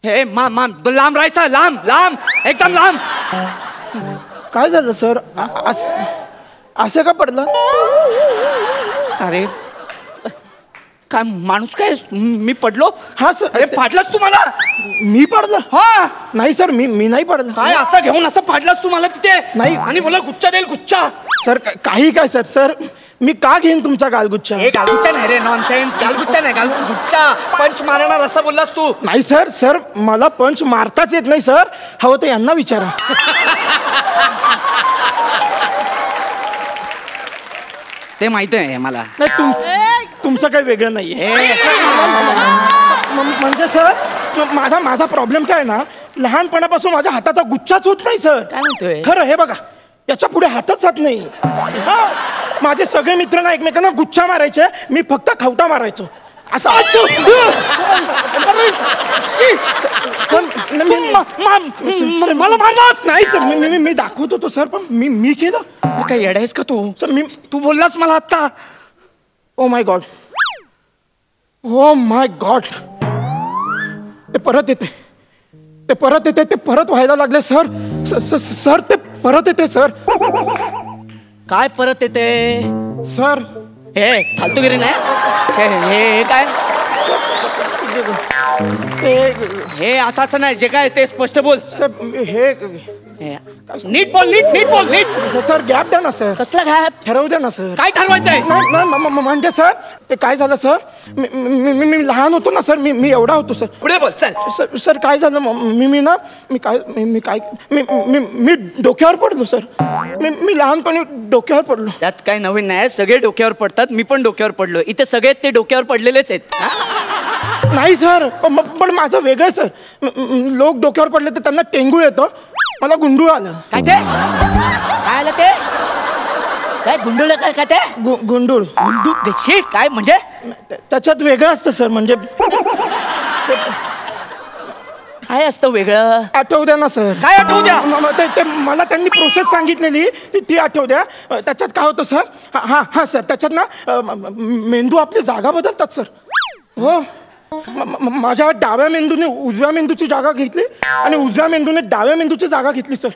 S9: हे लांब राहायचं. लांब एकदम लांब.
S10: काय झालं सर? असं का पडलं?
S9: अरे काय माणूस काय? मी पडलो?
S10: हा सर.
S9: अरे फाडलास तू मला?
S10: मी पडलं?
S9: हा.
S10: नाही सर, मी नाही पडलं.
S9: काय असं घेऊन असं फाडलास तू मला तिथे?
S10: नाही.
S9: आणि मला गुच्छा देईल. गुच्छा
S10: सर. काही काय सर. मी का घेईन तुमचा गालगुच्छा?
S9: हे गालगुच्छा नाही रे. नॉनसेन्स. गालगुच्छा नाही, गालगुच्छा. पंच मारणार असं बोललास तू?
S10: नाही सर, मला पंच मारताच येत नाही सर. हवं तर यांना विचारा.
S9: ते माहित आहे मला.
S10: नाही, तुमचं काही वेगळं नाहीये. म्हणजे सर माझा प्रॉब्लेम काय ना, लहानपणापासून माझ्या हाताचा गुच्छाच होत नाही सर.
S9: काय म्हणतोय?
S10: खरं हे बघा, याच्या पुढे हातच जात नाही. माझे सगळे मित्र ना एकमेकांना गुच्छा मारायचे, मी फक्त खवटा मारायचो. असं मला मारलाच नाही. मी दाखवत होतो सर, पण मी केलं.
S9: काय येडायस का तू?
S10: सर
S9: तू बोललास मला आता.
S10: Oh my God, oh my God, ते परत येते, ते परत येते, ते परत व्हायला लागले सर. सर ते परत येते सर.
S9: काय परत येते
S10: सर?
S9: हे फालतूगिरी नाही. हे काय हे असं नाही, जे काय ते स्पष्ट बोल.
S10: सर हे
S9: नीट बोल, नीट बोल, नीट.
S10: सर गॅप द्या ना सर.
S9: कसला गॅप?
S10: ठरवू द्या ना सर.
S9: काय ठरवायचंय?
S10: म्हणजे सर ते काय झालं सर, मी लहान होतो ना सर, मी एवढा होतो सर.
S9: पुढे बोल चल.
S10: सर काय झालं, मी डोक्यावर पडलो सर. मी लहानपणी डोक्यावर पडलो.
S9: त्यात काय नवीन नाही, सगळे डोक्यावर पडतात. मी पण डोक्यावर पडलो. इथे सगळे ते डोक्यावर पडलेलेच आहेत.
S10: नाही सर, पण माझं वेगळं सर. लोक डोक्यावर पडले तर त्यांना टेंगूळ येतं, मला गुंडूळ आलं.
S9: काय ते? काय आलं ते? काय गुंडूळ? काय ते?
S10: गुंडूळ.
S9: गुंडूळ काय म्हणजे?
S10: त्याच्यात वेगळं असतं सर. म्हणजे
S9: काय असतं वेगळं?
S10: आठवू द्या ना सर.
S9: काय आठवू द्या?
S10: ते मला त्यांनी प्रोसेस सांगितलेली ती आठवू द्या. त्याच्यात काय होतं सर? हा सर, त्याच्यात ना मेंदू आपली जागा बदलतात सर. हो, माझ्या डाव्या मेंदूने उजव्या मेंदूची जागा घेतली आणि उजव्या मेंदूने डाव्या मेंदूची जागा घेतली सर.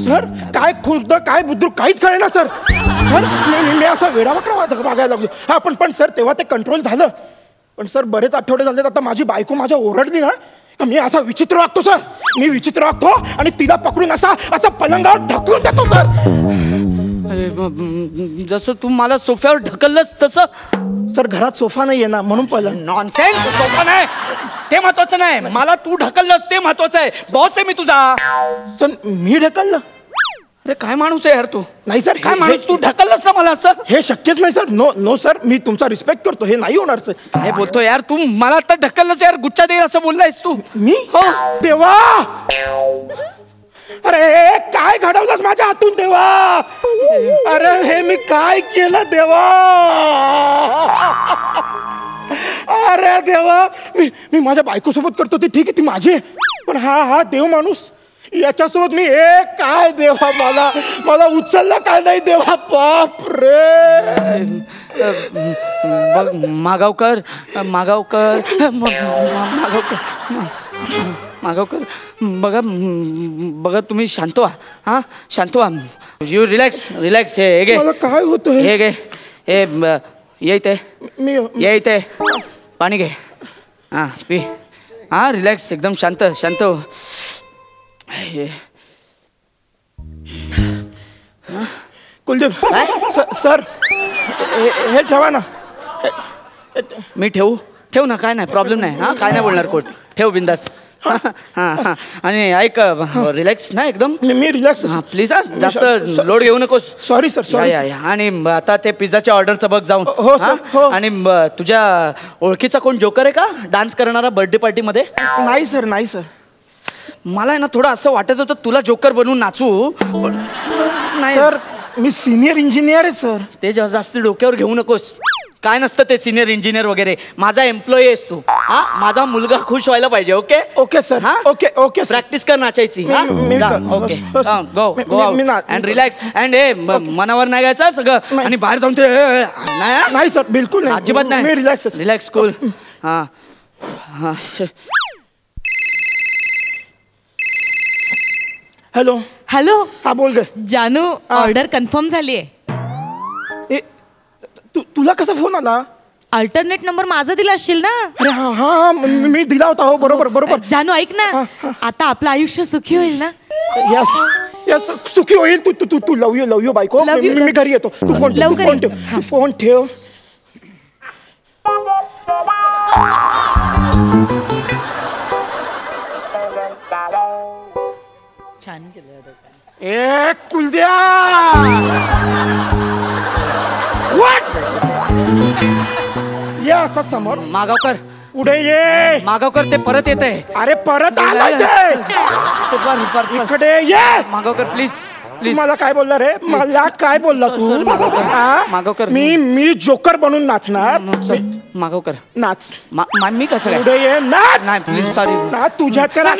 S10: सर काय खुर्द काय बुद्रुक काहीच कळे ना सर. सर मी असं वेडावाकडा वागायला लागलो. हा पण सर तेव्हा ते कंट्रोल झालं. पण सर बरेच आठवडे झाले, आता माझी बायको माझ्या ओरडली ना, मी असा विचित्र वागतो सर. मी विचित्र वागतो आणि तिला पकडून असा पलंगावर ढकलून देतो सर.
S9: जसं तू मला सोफ्यावर ढकललंस तसं.
S10: सर घरात सोफा नाहीये ना, म्हणून पलंग.
S9: नॉनसेन्स. सोफा नाही ते महत्वाचं नाही, मला तू ढकललंस ते महत्वाचं आहे. बॉस आहे मी तुझा.
S10: सर मी ढकललं?
S9: अरे काय माणूस आहे यार तू.
S10: नाही सर,
S9: काय माणूस तू ढकललंस ना मला असं.
S10: हे शक्यच नाही सर. नो सर, मी तुमचा रिस्पेक्ट करतो, हे नाही होणार सर.
S9: काय बोलतो यार तू? मला आता ढकललंस यार, गुच्छा दे असं बोललायस तू.
S10: मी?
S9: हो.
S10: देवा, अरे काय घडवलंस माझ्या हातून देवा. अरे हे मी काय केलं देवा. अरे देवा, मी माझ्या बायकोसोबत करतो ते ठीक आहे, ती माझी आहे. पण हा देव माणूस, याच्यासोबत मी काय देवा, मला उचलला काय नाही देवा. बाप रे.
S9: मागावकर बघा तुम्ही शांत व्हा. हा शांत व्हा. You relax. हे घे.
S10: मला काय होतं?
S9: हे घे. ये इथे पाणी घे. हा पी. हा रिलॅक्स, एकदम शांत.
S10: कुलदीप सर हे ठेवा ना.
S9: मी ठेवू ना, काय नाही प्रॉब्लेम नाही. हा काय नाही बोलणार कोट. ठेव बिंदास. हा आणि ऐक, रिलॅक्स ना एकदम.
S10: मी रिलॅक्स.
S9: हा प्लीज. हा जास्त लोड घेऊ नकोस.
S10: Sorry sir.
S9: आणि आता ते पिझ्झाच्या ऑर्डरचं बघ जाऊन.
S10: हो सर.
S9: आणि तुझ्या ओळखीचा कोण जोकर आहे का डान्स करणारा बर्थडे पार्टी मध्ये?
S10: नाही सर.
S9: मला आहे ना थोडं असं वाटत होतं तुला जोकर बनवून नाचू, पण नाही
S10: सर. मी सिनियर इंजिनियर आहे सर.
S9: ते जास्त डोक्यावर घेऊ नकोस. काय नसतं ते सिनियर इंजिनियर वगैरे. माझा एम्प्लॉई आहेस तू. हा माझा मुलगा खुश व्हायला पाहिजे. Okay
S10: sir. हा ओके.
S9: प्रॅक्टिस कर नाचायची. Okay go and relax. And हे मनावर नाही घ्यायचं सगळं. आणि बाहेर जाऊन ते
S10: नाही सर, बिलकुल नाही.
S9: अजिबात नाही. Relax cool. हा.
S10: हॅलो. हा बोल ग
S6: जानू. ऑर्डर कन्फर्म झाली आहे.
S10: तुला कसा फोन आला?
S6: अल्टरनेट नंबर माझा दिला असशील ना.
S10: अरे हा मी दिला होता. हो बरोबर.
S6: जानू ऐक ना, आता आपलं आयुष्य सुखी होईल ना.
S10: यस सुखी होईल. तू लव यू बायको. मी घरी येतो. तू फोन ठेव.
S2: छान केलं.
S10: कुलद्या या असं समोर.
S9: मागावकर
S10: पुढे ये.
S9: मागावकर ते परत येत आहे.
S10: अरे परत आलाय ते. इकडे ये.
S9: मागावकर प्लीज.
S10: मला काय बोलला रे? मला काय बोलला तू?
S9: मागावकर
S10: मी जोकर बनून नाचणार.
S9: मागावकर
S10: नाच.
S9: मी कसं
S10: पुढे ये. नाच.
S9: नाही प्लीज सॉरी.
S10: नाच तुझ्या त्याला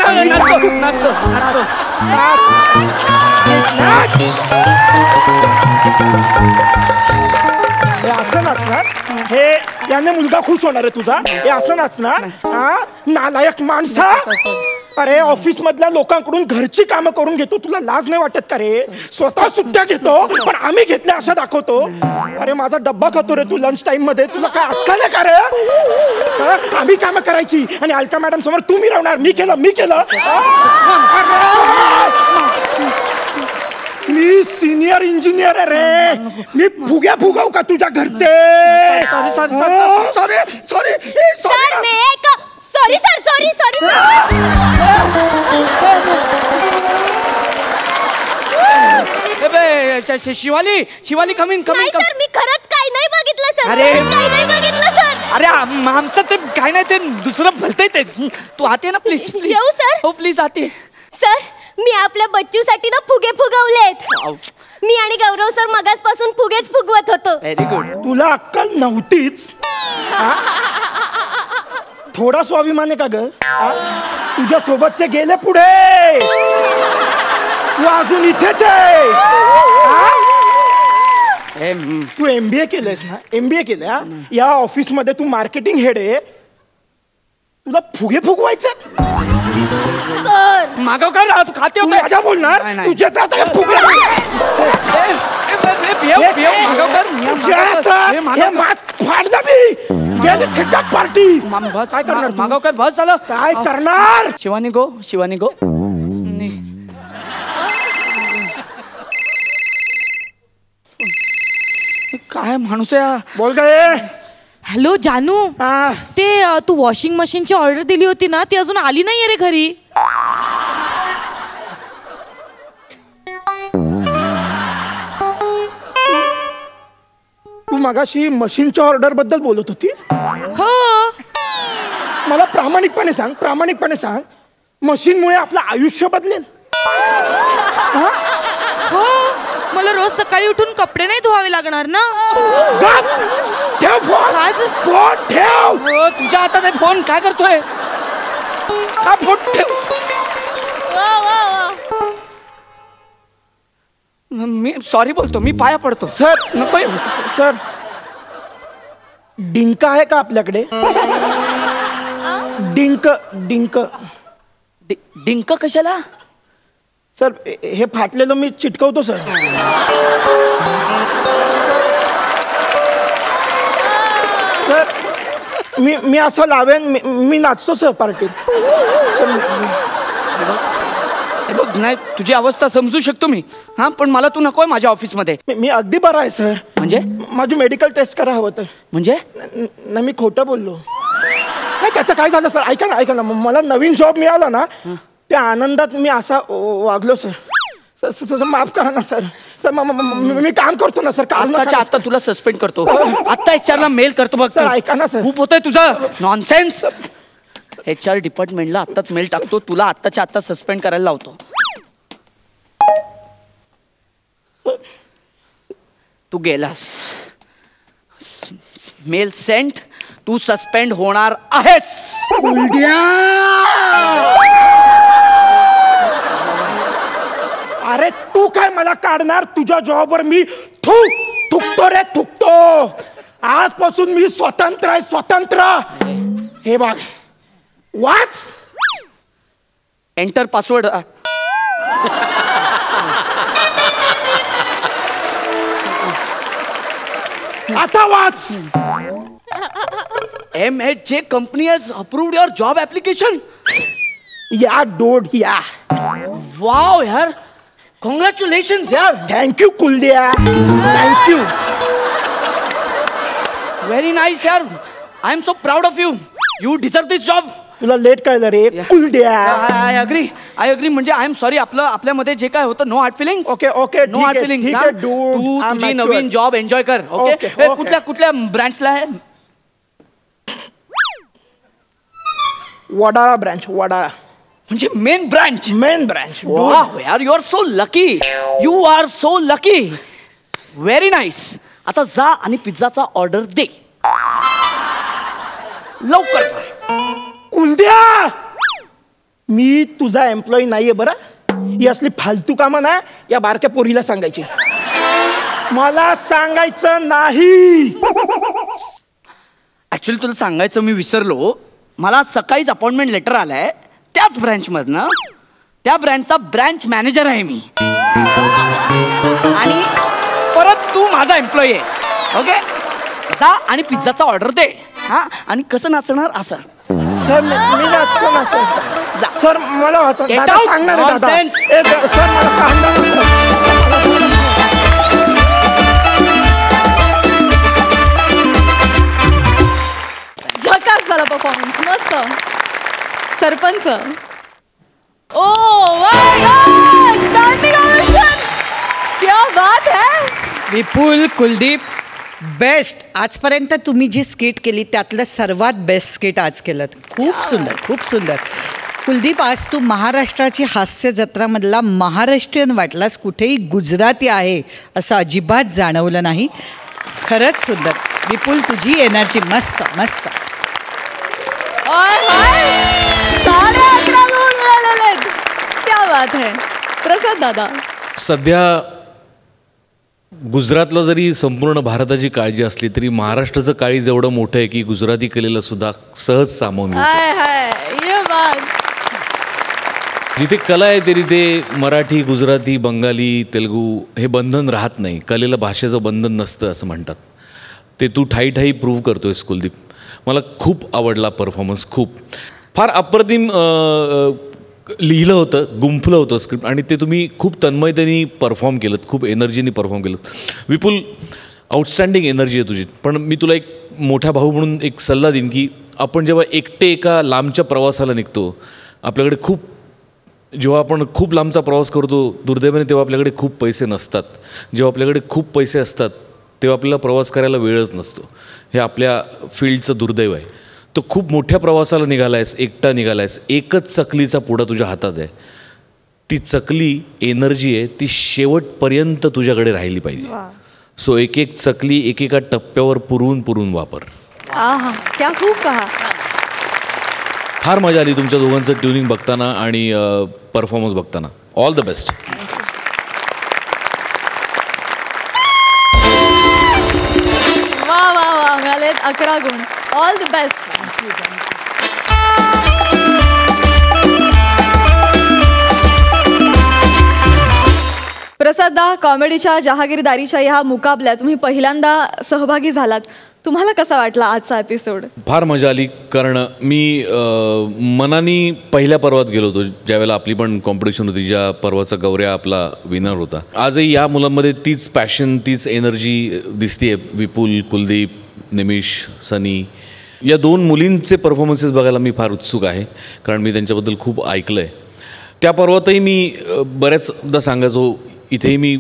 S10: हे असं नाचणार. हे याने मुलगा खुश होणार आहे तुझा. हे असं नाचणार. नालायक माणसा. अरे ऑफिस मधल्या लोकांकडून घरची कामं करून घेतो. तुला लाज नाही वाटत का रे? स्वतः सुट्ट्या घेतो पण आम्ही घेतल्या असं दाखवतो. अरे माझा डब्बा खातो रे तू लंच टाइम मध्ये. तुला काय अक्कल नाही का रे? आम्ही कामं करायची आणि अलका मॅडम समोर तू मिरवणार. मी केलं. मी सिनियर इंजिनियर आहे रे. मी फुगाव का तुझ्या घरचे?
S9: सॉरी. शिवाली कमिंग.
S11: सर मी खरंच काही नाही बघितलं सर.
S9: अरे आमचं ते काय नाही ते दुसरं भलतंय ते. तू आते ना प्लीज.
S11: येऊ सर?
S9: हो प्लीज आते.
S11: सर मी आपल्या बच्चूसाठी ना फुगे फुगवलेत. मी आणि गौरव सर मगासपासून फुगेच फुगवत होतो.
S9: Very good.
S10: तुला अक्कल नव्हतीच. थोडा स्वाभिमान आहे का ग? तुझ्या सोबतचे गेले पुढे. तू अजून इथेच आहे. तू MBA केलंयस ना? MBA केलं. या ऑफिस मध्ये तू मार्केटिंग हेड आहे. तुला फुगे फुगवायचे?
S9: मागावकर खाते
S10: होते. माझ्या बोलणार तुझ्या फुगे. फाडला मी. खड्डात पार्टी.
S9: काय करणार मागावकर? बस झालं.
S10: काय करणार?
S9: शिवानी गो. काय माणूस आहे?
S10: बोल गए.
S6: हॅलो जानू. ते तू वॉशिंग मशीनची ऑर्डर दिली होती ना ती अजून आली नाहीये रे घरी.
S10: तू मगाशी मशीनच्या ऑर्डर बद्दल बोलत होती?
S6: हो.
S10: मला प्रामाणिकपणे सांग मशीनमुळे आपलं आयुष्य बदलेल?
S6: हो. मला रोज सकाळी उठून कपडे नाही धुवावे लागणार ना.
S10: ठेव फोन ठेव.
S9: तुझ्या हातात आहे फोन. काय करतोय?
S10: हा फोन ठेव.
S9: मी सॉरी बोलतो. मी पाया पडतो.
S10: सर नको सर. डिंक आहे का आपल्याकडे?
S9: डिंक कशाला?
S10: सर हे फाटलेलं मी चिटकवतो सर. सर मी असं लावेन. मी नाचतो सर पार्टीत.
S9: बघ नाही तुझी अवस्था समजू शकतो मी. पण मला तू नकोय माझ्या ऑफिसमध्ये.
S10: मी अगदी बरा आहे सर.
S9: म्हणजे
S10: माझी मेडिकल टेस्ट करा हवं तर.
S9: म्हणजे
S10: मी खोटं बोललो नाही. त्याचं काय झालं सर? ऐका ना मला नवीन जॉब मिळाला ना त्या आनंदात मी असा वागलो सर. माफ करा ना सर. मी काम करतो ना सर.
S9: आता तुला सस्पेंड करतो. आता HR ला मेल करतो. बघ
S10: सर ऐका ना सर.
S9: खूप होतंय तुझं नॉनसेन्स. HR डिपार्टमेंटला आत्ताच मेल टाकतो. तुला आत्ताच्या आत्ता सस्पेंड करायला लावतो. तू गेलास. Mail Saint. तू सस्पेंड होणार आहेस.
S10: अरे तू काय मला काढणार? तुझ्या जॉबवर मी थुकतो रे थुकतो. आजपासून मी स्वतंत्र आहे. स्वतंत्र. हे बघ वाच.
S9: Enter password.
S10: आता वाच.
S9: MHJ company has approved your job application.
S10: या डोड या.
S9: वाव यार. कॉंग्रॅच्युलेशन यार.
S10: Thank you Kuldiya. Thank you.
S9: Very nice यार. I am so proud of you. You deserve this job.
S10: तुला लेट कळलं रे कुलदिया.
S9: I agree. म्हणजे आय एम सॉरी. आपल्यामध्ये जे काय होतं no hard feeling.
S10: Okay
S9: no hard feeling. तू तुझी नवीन जॉब एन्जॉय कर. ओके. कुठल्या ब्रांचला आहे?
S10: वडाळा ब्रँच, वडाळा
S9: म्हणजे मेन ब्रांच.
S10: ब्रँच.
S9: यार you are so lucky. You are so lucky. Very nice. आता जा आणि पिझ्झाचा ऑर्डर दे लवकर.
S10: कुलद्या, मी तुझा एम्प्लॉई नाहीये बरं. ही असली फालतू कामं ना या बारक्या पोरीला सांगायची, मला सांगायचं नाही.
S9: ऍक्च्युली तुला सांगायचं मी विसरलो. मला सकाळीच अपॉइंटमेंट लेटर आलाय त्याच ब्रँचमधनं. त्या ब्रँचचा ब्रँच मॅनेजर आहे मी. आणि परत तू माझा एम्प्लॉई आहेस. ओके, जा आणि पिझ्झाचा ऑर्डर दे. हा, आणि कसं नाचणार असं.
S10: सर मी नाचतो ना सर. सर मला
S9: Get
S10: दादा
S9: out.
S10: सांगणार आहे दादा.
S9: Nonsense.
S10: सर मला सांगणार.
S1: झकास झाला परफॉर्मन्स, मस्त. Sarpanch, oh my God, standing ovation, क्या बात है.
S2: विपुल, कुलदीप, बेस्ट. आजपर्यंत तुम्ही जी स्किट केली त्यातलं सर्वात बेस्ट स्किट आज केलं. खूप सुंदर, खूप सुंदर. कुलदीप, आज तू महाराष्ट्राची हास्य जत्रामधला महाराष्ट्रीयन वाटलास. कुठेही गुजराती आहे असं अजिबात जाणवलं नाही. खरंच सुंदर. विपुल, तुझी एनर्जी मस्त मस्त.
S1: साडे 11 गुण मिळालेले आहेत. क्या बात है. प्रसाद दादा,
S3: सध्या गुजरातला जरी संपूर्ण भारताची काळजी असली तरी महाराष्ट्राचं काळीज एवढं मोठं आहे की गुजराती कलेला सुद्धा सहज सामावून घेऊ शकतो.
S1: हाय हाय, ये बात.
S3: जिथे कला आहे तरी ते मराठी, गुजराती, बंगाली, तेलगू हे बंधन राहत नाही. कलेला भाषेचं बंधन नसतं असं म्हणतात. ते तू ठाई ठाई प्रूव्ह करतोयस कुलदीप. मला खूप आवडला परफॉर्मन्स. खूप फार अप्रतिम लिहिलं होतं, गुंफलं होतं स्क्रिप्ट आणि ते तुम्ही खूप तन्मयतेने परफॉर्म केलं, खूप एनर्जीने परफॉर्म केलं. विपुल, आउटस्टँडिंग एनर्जी आहे तुझी. पण मी तुला एक मोठा भाऊ म्हणून एक सल्ला देईन की आपण जेव्हा एकटे एका लांबच्या प्रवासाला निघतो, आपल्याकडे जेव्हा आपण खूप लांबचा प्रवास करतो दुर्दैवाने तेव्हा आपल्याकडे खूप पैसे नसतात. जेव्हा आपल्याकडे खूप पैसे असतात तेव्हा आपल्याला प्रवास करायला वेळच नसतो. हे आपल्या फील्डचं दुर्दैव आहे. तो खूप मोठ्या प्रवासाला निघाला आहेस, एकटा निघाला आहेस. एकच चकलीचा पुडा तुझ्या हातात आहे. ती चकली एनर्जी आहे, ती शेवटपर्यंत तुझ्याकडे राहिली पाहिजे. सो एक एक चकली एकेका टप्प्यावर पुरवून वापर.
S1: आहा, क्या खूप कहा.
S3: फार मजा आली तुमच्या दोघांचं ट्युनिंग बघताना आणि परफॉर्मन्स बघताना. All the best.
S1: वा वा वा, मिळालेत 11 गुण. All the best. प्रसादा, कॉमेडीच्या जहागीरदारीच्या ह्या मुकाबल्यात तुम्ही पहिल्यांदा सहभागी झालात. तुम्हाला कसा वाटला आजचा एपिसोड?
S3: फार मजा आली, कारण मी मनाने पहिल्या पर्वात गेलो होतो ज्यावेळेला आपली पण कॉम्पिटिशन होती, ज्या पर्वाचा गौऱ्या आपला विनर होता. आजही या मुलांमध्ये तीच पॅशन, तीच एनर्जी दिसते. विपुल, कुलदीप, निमिष, सनी या 2 मुलींचे परफॉर्मन्सेस बघायला मी फार उत्सुक आहे, कारण मी त्यांच्याबद्दल खूप ऐकलं आहे. त्या पर्वातही मी बऱ्याचदा सांगायचो, इथेही मी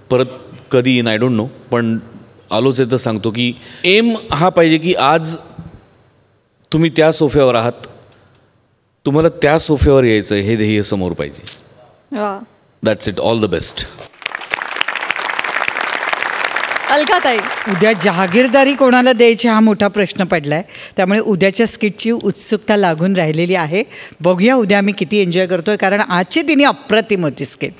S3: परत कधी येईन आय डोंट नो, पण आलोच आहे तर सांगतो की एम हा पाहिजे की आज तुम्ही त्या सोफ्यावर आहात, तुम्हाला त्या सोफ्यावर यायचं हे ध्येय समोर पाहिजे. That's it. All the best.
S1: अलकाताई,
S2: उद्या जहागीरदारी कोणाला द्यायची हा मोठा प्रश्न पडला आहे. त्यामुळे उद्याच्या स्किटची उत्सुकता लागून राहिलेली आहे. बघूया उद्या आम्ही किती एन्जॉय करतोय, कारण आजची तिने अप्रतिम होती स्किट.